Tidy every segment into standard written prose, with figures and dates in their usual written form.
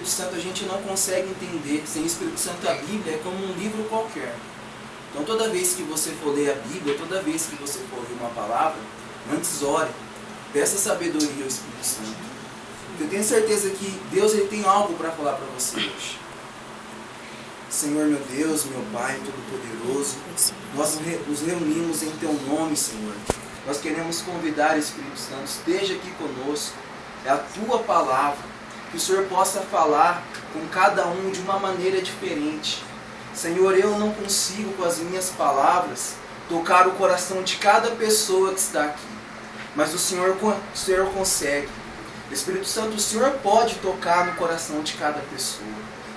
Espírito Santo a gente não consegue entender. Sem o Espírito Santo a Bíblia é como um livro qualquer. Então toda vez que você for ler a Bíblia, toda vez que você for ouvir uma palavra, antes ore, peça sabedoria ao Espírito Santo. Eu tenho certeza que Deus ele tem algo para falar para você hoje. Senhor meu Deus, meu Pai Todo-Poderoso, nós nos reunimos em Teu nome, Senhor. Nós queremos convidar o Espírito Santo, esteja aqui conosco. É a Tua palavra, que o Senhor possa falar com cada um de uma maneira diferente. Senhor, eu não consigo com as minhas palavras tocar o coração de cada pessoa que está aqui, mas o Senhor consegue. Espírito Santo, o Senhor pode tocar no coração de cada pessoa.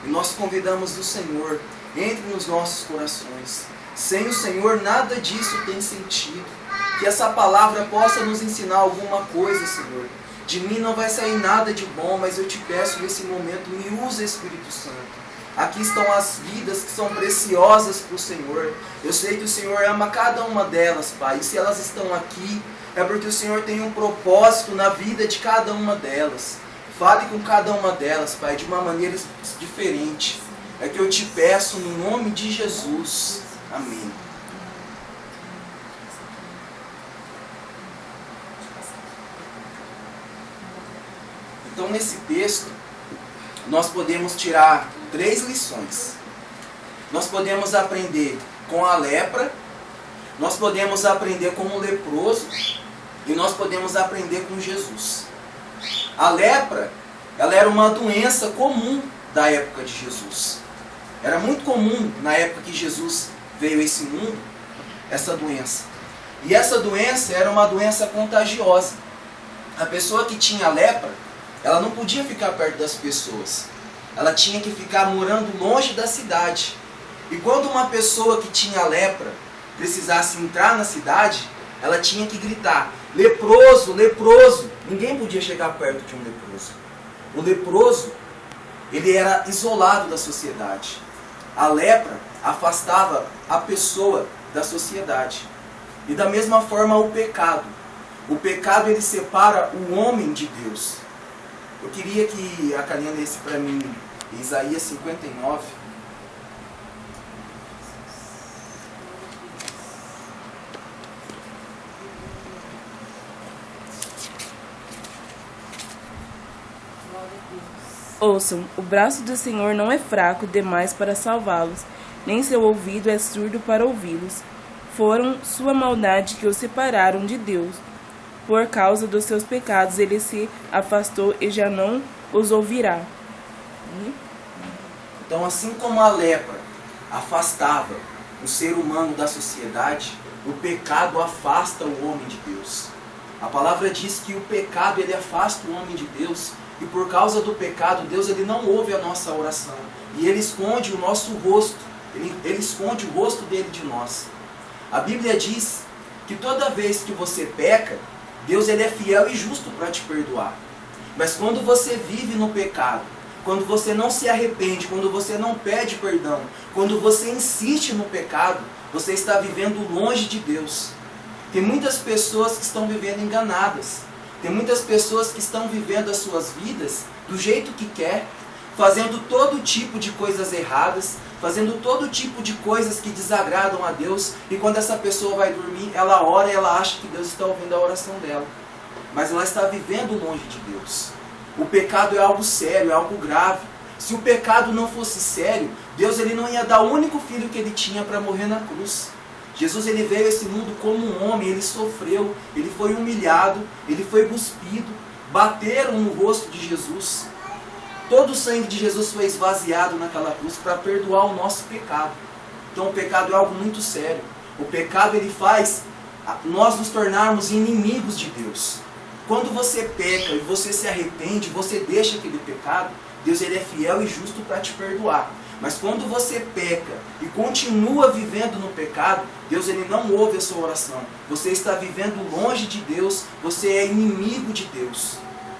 E nós convidamos o Senhor, entre nos nossos corações. Sem o Senhor, nada disso tem sentido. Que essa palavra possa nos ensinar alguma coisa, Senhor. De mim não vai sair nada de bom, mas eu te peço nesse momento, me usa, Espírito Santo. Aqui estão as vidas que são preciosas para o Senhor. Eu sei que o Senhor ama cada uma delas, Pai. E se elas estão aqui, é porque o Senhor tem um propósito na vida de cada uma delas. Fale com cada uma delas, Pai, de uma maneira diferente. É que eu te peço no nome de Jesus. Amém. Então, nesse texto, nós podemos tirar 3 lições. Nós podemos aprender com a lepra, nós podemos aprender com o leproso e nós podemos aprender com Jesus. A lepra, ela era uma doença comum da época de Jesus. Era muito comum na época que Jesus veio a esse mundo, essa doença. E essa doença era uma doença contagiosa. A pessoa que tinha lepra, ela não podia ficar perto das pessoas. Ela tinha que ficar morando longe da cidade. E quando uma pessoa que tinha lepra precisasse entrar na cidade, ela tinha que gritar: leproso, leproso. Ninguém podia chegar perto de um leproso. O leproso, ele era isolado da sociedade. A lepra afastava a pessoa da sociedade. E da mesma forma o pecado. O pecado, ele separa o homem de Deus. Eu queria que a Karina lesse para mim Isaías 59. Ouçam, o braço do Senhor não é fraco demais para salvá-los, nem seu ouvido é surdo para ouvi-los. Foram sua maldade que os separaram de Deus. Por causa dos seus pecados ele se afastou e já não os ouvirá. Então, assim como a lepra afastava o ser humano da sociedade, o pecado afasta o homem de Deus. A palavra diz que o pecado ele afasta o homem de Deus, e por causa do pecado, Deus ele não ouve a nossa oração. E ele esconde o nosso rosto, ele esconde o rosto dele de nós. A Bíblia diz que toda vez que você peca, Deus ele é fiel e justo para te perdoar. Mas quando você vive no pecado, quando você não se arrepende, quando você não pede perdão, quando você insiste no pecado, você está vivendo longe de Deus. Tem muitas pessoas que estão vivendo enganadas. Tem muitas pessoas que estão vivendo as suas vidas do jeito que quer, fazendo todo tipo de coisas erradas, fazendo todo tipo de coisas que desagradam a Deus, e quando essa pessoa vai dormir, ela ora e ela acha que Deus está ouvindo a oração dela. Mas ela está vivendo longe de Deus. O pecado é algo sério, é algo grave. Se o pecado não fosse sério, Deus ele não ia dar o único filho que ele tinha para morrer na cruz. Jesus ele veio a esse mundo como um homem, ele sofreu, ele foi humilhado, ele foi cuspido, bateram no rosto de Jesus. Todo o sangue de Jesus foi esvaziado naquela cruz para perdoar o nosso pecado. Então o pecado é algo muito sério. O pecado ele faz nós nos tornarmos inimigos de Deus. Quando você peca e você se arrepende, você deixa aquele pecado, Deus ele é fiel e justo para te perdoar. Mas quando você peca e continua vivendo no pecado, Deus ele não ouve a sua oração. Você está vivendo longe de Deus, você é inimigo de Deus.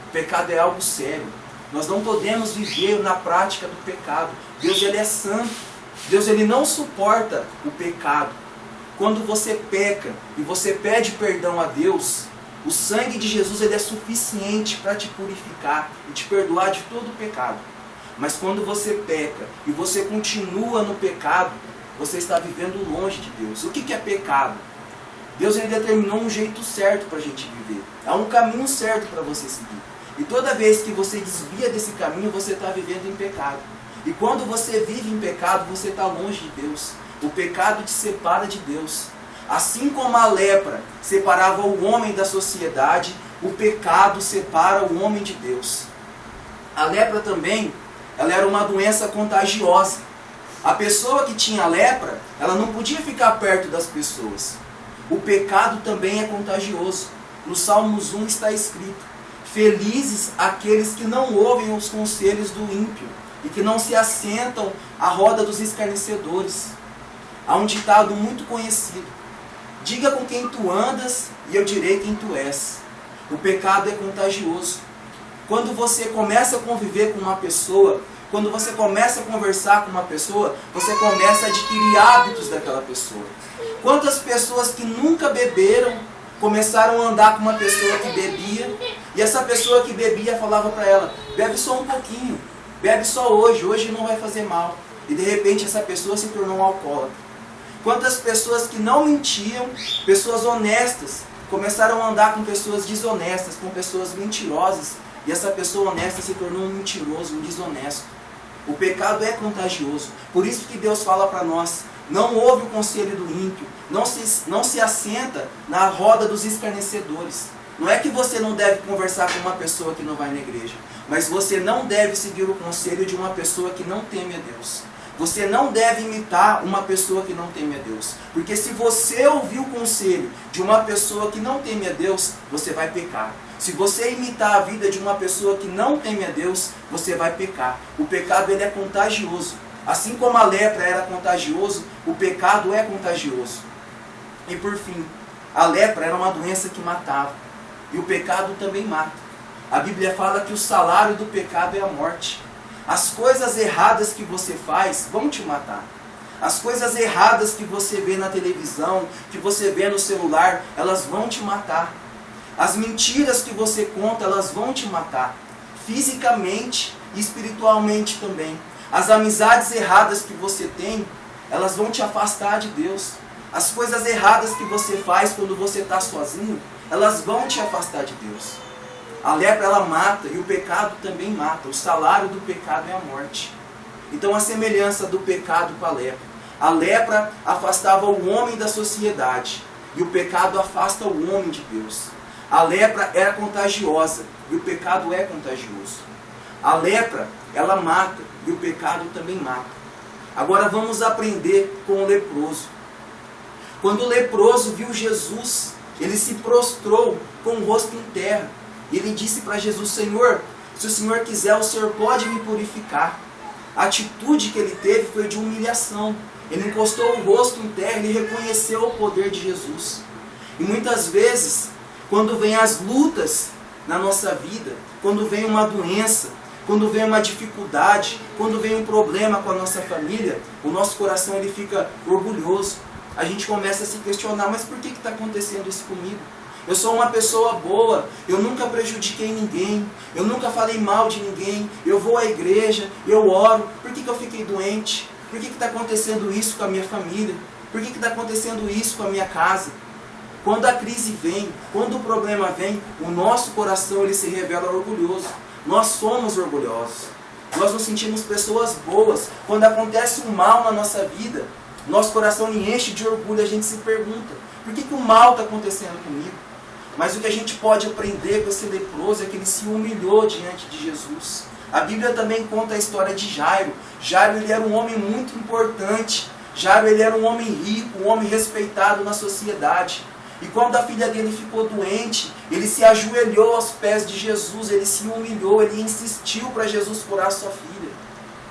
O pecado é algo sério. Nós não podemos viver na prática do pecado. Deus ele é santo. Deus ele não suporta o pecado. Quando você peca e você pede perdão a Deus, o sangue de Jesus ele é suficiente para te purificar e te perdoar de todo o pecado. Mas quando você peca e você continua no pecado, você está vivendo longe de Deus. O que é pecado? Deus ele determinou um jeito certo para a gente viver. Há um caminho certo para você seguir. E toda vez que você desvia desse caminho, você está vivendo em pecado. E quando você vive em pecado, você está longe de Deus. O pecado te separa de Deus. Assim como a lepra separava o homem da sociedade, o pecado separa o homem de Deus. A lepra também, ela era uma doença contagiosa. A pessoa que tinha lepra, ela não podia ficar perto das pessoas. O pecado também é contagioso. No Salmos 1 está escrito: felizes aqueles que não ouvem os conselhos do ímpio e que não se assentam à roda dos escarnecedores. Há um ditado muito conhecido: diga com quem tu andas e eu direi quem tu és. O pecado é contagioso. Quando você começa a conviver com uma pessoa, quando você começa a conversar com uma pessoa, você começa a adquirir hábitos daquela pessoa. Quantas pessoas que nunca beberam começaram a andar com uma pessoa que bebia, e essa pessoa que bebia falava para ela: bebe só um pouquinho, bebe só hoje não vai fazer mal. E de repente essa pessoa se tornou um alcoólatra. Quantas pessoas que não mentiam, pessoas honestas, começaram a andar com pessoas desonestas, com pessoas mentirosas, e essa pessoa honesta se tornou um mentiroso, um desonesto. O pecado é contagioso. Por isso que Deus fala para nós: não ouve o conselho do ímpio, não se assenta na roda dos escarnecedores. Não é que você não deve conversar com uma pessoa que não vai na igreja, mas você não deve seguir o conselho de uma pessoa que não teme a Deus. Você não deve imitar uma pessoa que não teme a Deus. Porque se você ouvir o conselho de uma pessoa que não teme a Deus, você vai pecar. Se você imitar a vida de uma pessoa que não teme a Deus, você vai pecar. O pecado ele é contagioso. Assim como a lepra era contagioso, o pecado é contagioso. E por fim, a lepra era uma doença que matava. E o pecado também mata. A Bíblia fala que o salário do pecado é a morte. As coisas erradas que você faz vão te matar. As coisas erradas que você vê na televisão, que você vê no celular, elas vão te matar. As mentiras que você conta, elas vão te matar. Fisicamente e espiritualmente também. As amizades erradas que você tem, elas vão te afastar de Deus. As coisas erradas que você faz quando você está sozinho, elas vão te afastar de Deus. A lepra ela mata e o pecado também mata. O salário do pecado é a morte. Então a semelhança do pecado com a lepra. A lepra afastava o homem da sociedade e o pecado afasta o homem de Deus. A lepra era contagiosa e o pecado é contagioso. A lepra ela mata e o pecado também mata. Agora vamos aprender com o leproso. Quando o leproso viu Jesus, ele se prostrou com o rosto em terra. E ele disse para Jesus: Senhor, se o Senhor quiser, o Senhor pode me purificar. A atitude que ele teve foi de humilhação. Ele encostou o rosto em terra e ele reconheceu o poder de Jesus. E muitas vezes, quando vem as lutas na nossa vida, quando vem uma doença, quando vem uma dificuldade, quando vem um problema com a nossa família, o nosso coração ele fica orgulhoso. A gente começa a se questionar: mas por que está acontecendo isso comigo? Eu sou uma pessoa boa, eu nunca prejudiquei ninguém, eu nunca falei mal de ninguém, eu vou à igreja, eu oro, por que eu fiquei doente? Por que está acontecendo isso com a minha família? Por que está acontecendo isso com a minha casa? Quando a crise vem, quando o problema vem, o nosso coração ele se revela orgulhoso. Nós somos orgulhosos. Nós nos sentimos pessoas boas. Quando acontece um mal na nossa vida, nosso coração enche de orgulho. A gente se pergunta: por que o mal está acontecendo comigo? Mas o que a gente pode aprender com esse leproso é que ele se humilhou diante de Jesus. A Bíblia também conta a história de Jairo. Jairo ele era um homem muito importante. Jairo ele era um homem rico, um homem respeitado na sociedade. E quando a filha dele ficou doente, ele se ajoelhou aos pés de Jesus, ele se humilhou, ele insistiu para Jesus curar sua filha.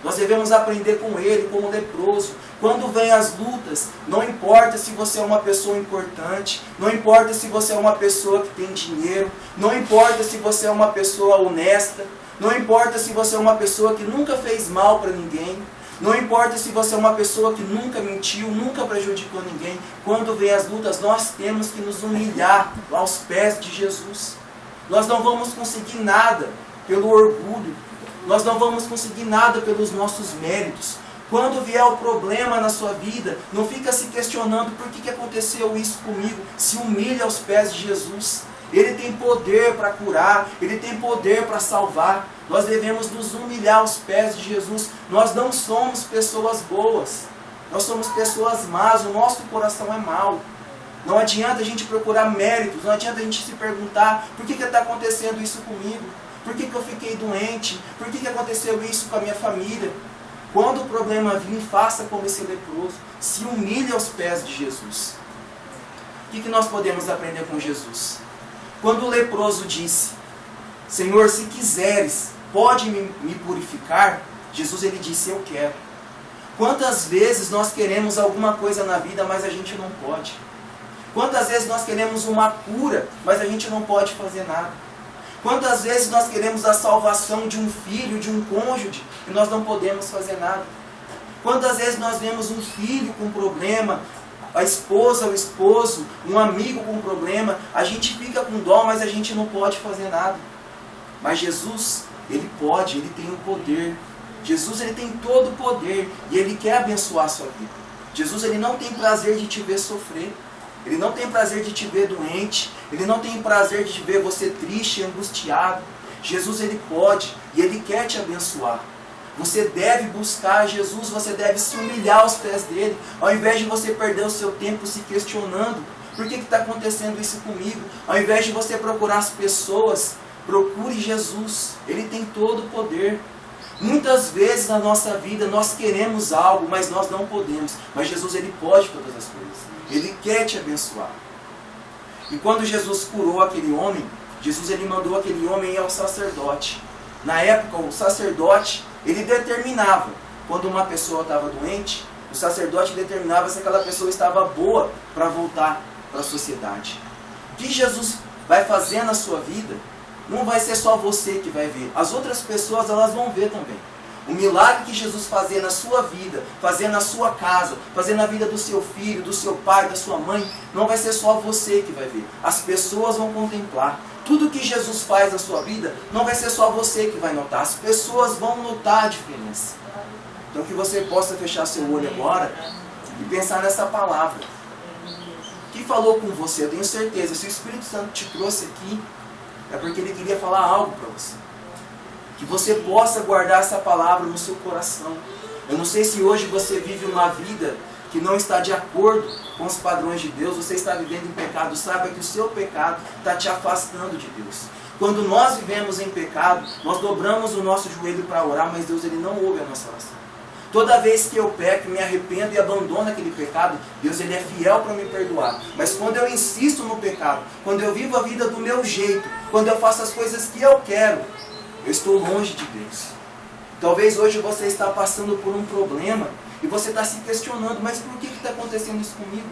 Nós devemos aprender com ele, como leproso. Quando vem as lutas, não importa se você é uma pessoa importante, não importa se você é uma pessoa que tem dinheiro, não importa se você é uma pessoa honesta, não importa se você é uma pessoa que nunca fez mal para ninguém, não importa se você é uma pessoa que nunca mentiu, nunca prejudicou ninguém. Quando vem as lutas, nós temos que nos humilhar aos pés de Jesus. Nós não vamos conseguir nada pelo orgulho. nós não vamos conseguir nada pelos nossos méritos. Quando vier o problema na sua vida, não fica se questionando por que aconteceu isso comigo. Se humilha aos pés de Jesus. Ele tem poder para curar, Ele tem poder para salvar. Nós devemos nos humilhar aos pés de Jesus. Nós não somos pessoas boas, nós somos pessoas más, o nosso coração é mau. Não adianta a gente procurar méritos, não adianta a gente se perguntar por que está acontecendo isso comigo, por que eu fiquei doente, por que aconteceu isso com a minha família. Quando o problema vir, faça como esse leproso, se humilhe aos pés de Jesus. O que nós podemos aprender com Jesus? Quando o leproso disse, Senhor, se quiseres, pode me purificar? Jesus ele disse, eu quero. Quantas vezes nós queremos alguma coisa na vida, mas a gente não pode? Quantas vezes nós queremos uma cura, mas a gente não pode fazer nada? Quantas vezes nós queremos a salvação de um filho, de um cônjuge, e nós não podemos fazer nada? Quantas vezes nós vemos um filho com problema, a esposa, o esposo, um amigo com problema, a gente fica com dó, mas a gente não pode fazer nada. Mas Jesus, Ele pode, Ele tem o poder. Jesus, Ele tem todo o poder e Ele quer abençoar a sua vida. Jesus, Ele não tem prazer de te ver sofrer. Ele não tem prazer de te ver doente. Ele não tem prazer de te ver você triste, angustiado. Jesus, Ele pode e Ele quer te abençoar. Você deve buscar Jesus, você deve se humilhar aos pés dele, ao invés de você perder o seu tempo se questionando, por que está acontecendo isso comigo? Ao invés de você procurar as pessoas, procure Jesus, Ele tem todo o poder. Muitas vezes na nossa vida nós queremos algo, mas nós não podemos. Mas Jesus, Ele pode todas as coisas. Ele quer te abençoar. E quando Jesus curou aquele homem, Jesus ele mandou aquele homem ir ao sacerdote. Na época, o sacerdote, ele determinava, quando uma pessoa estava doente, o sacerdote determinava se aquela pessoa estava boa para voltar para a sociedade. O que Jesus vai fazer na sua vida, não vai ser só você que vai ver. As outras pessoas, elas vão ver também. O milagre que Jesus fazia na sua vida, fazia na sua casa, fazia na vida do seu filho, do seu pai, da sua mãe, não vai ser só você que vai ver. As pessoas vão contemplar. Tudo que Jesus faz na sua vida, não vai ser só você que vai notar. As pessoas vão notar a diferença. Então que você possa fechar seu olho agora e pensar nessa palavra. Que falou com você? Eu tenho certeza, se o Espírito Santo te trouxe aqui, é porque Ele queria falar algo para você. Que você possa guardar essa palavra no seu coração. Eu não sei se hoje você vive uma vida que não está de acordo com os padrões de Deus, você está vivendo em pecado, saiba que o seu pecado está te afastando de Deus. Quando nós vivemos em pecado, nós dobramos o nosso joelho para orar, mas Deus ele não ouve a nossa oração. Toda vez que eu peco, me arrependo e abandono aquele pecado, Deus ele é fiel para me perdoar. Mas quando eu insisto no pecado, quando eu vivo a vida do meu jeito, quando eu faço as coisas que eu quero, eu estou longe de Deus. Talvez hoje você está passando por um problema e você está se questionando, mas por que está acontecendo isso comigo?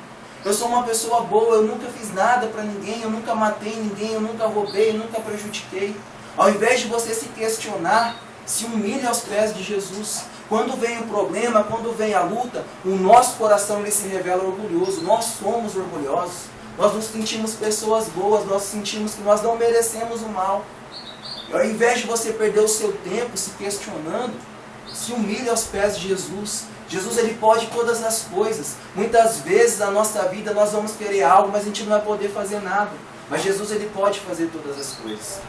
Eu sou uma pessoa boa, eu nunca fiz nada para ninguém, eu nunca matei ninguém, eu nunca roubei, eu nunca prejudiquei. Ao invés de você se questionar, se humilhe aos pés de Jesus. Quando vem o problema, quando vem a luta, o nosso coração ele se revela orgulhoso. Nós somos orgulhosos. Nós nos sentimos pessoas boas, nós sentimos que nós não merecemos o mal. E ao invés de você perder o seu tempo se questionando, se humilhe aos pés de Jesus. Jesus ele pode todas as coisas. Muitas vezes na nossa vida nós vamos querer algo, mas a gente não vai poder fazer nada. Mas Jesus ele pode fazer todas as coisas.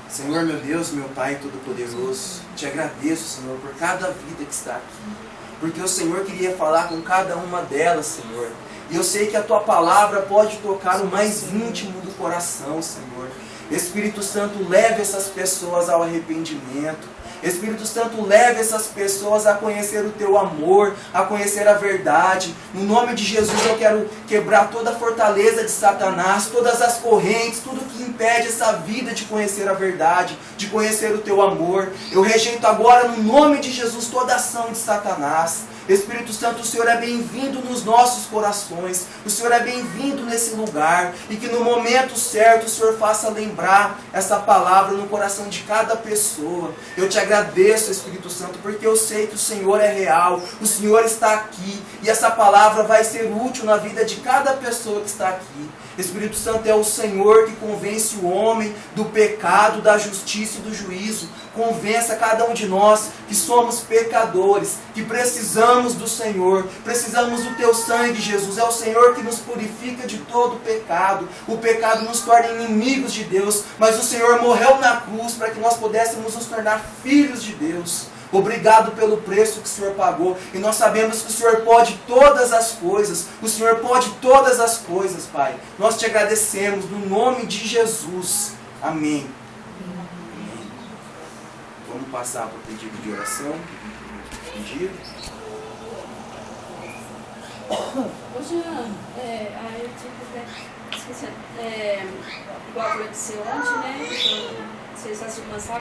Senhor meu Deus, meu Pai Todo-Poderoso, te agradeço, Senhor, por cada vida que está aqui. Porque o Senhor queria falar com cada uma delas, Senhor. E eu sei que a Tua palavra pode tocar o mais íntimo do coração, Senhor. Espírito Santo, leve essas pessoas ao arrependimento. Espírito Santo, leve essas pessoas a conhecer o Teu amor, a conhecer a verdade. No nome de Jesus eu quero quebrar toda a fortaleza de Satanás, todas as correntes, tudo que impede essa vida de conhecer a verdade, de conhecer o Teu amor. Eu rejeito agora no nome de Jesus toda ação de Satanás. Espírito Santo, o Senhor é bem-vindo nos nossos corações, o Senhor é bem-vindo nesse lugar, e que no momento certo o Senhor faça lembrar essa palavra no coração de cada pessoa. Eu te agradeço, Espírito Santo, porque eu sei que o Senhor é real, o Senhor está aqui, e essa palavra vai ser útil na vida de cada pessoa que está aqui. Espírito Santo é o Senhor que convence o homem do pecado, da justiça e do juízo. Convença cada um de nós que somos pecadores, que precisamos do Senhor, precisamos do Teu sangue, Jesus. É o Senhor que nos purifica de todo pecado. O pecado nos torna inimigos de Deus, mas o Senhor morreu na cruz para que nós pudéssemos nos tornar filhos de Deus. Obrigado pelo preço que o Senhor pagou. E nós sabemos que o Senhor pode todas as coisas. O Senhor pode todas as coisas, Pai. Nós te agradecemos no nome de Jesus. Amém. Amém. Vamos passar para o pedido de oração. Pedido. Ô Jean, eu tinha esquecido. Igual eu falei de ser ontem, né? Vocês estão se cansando,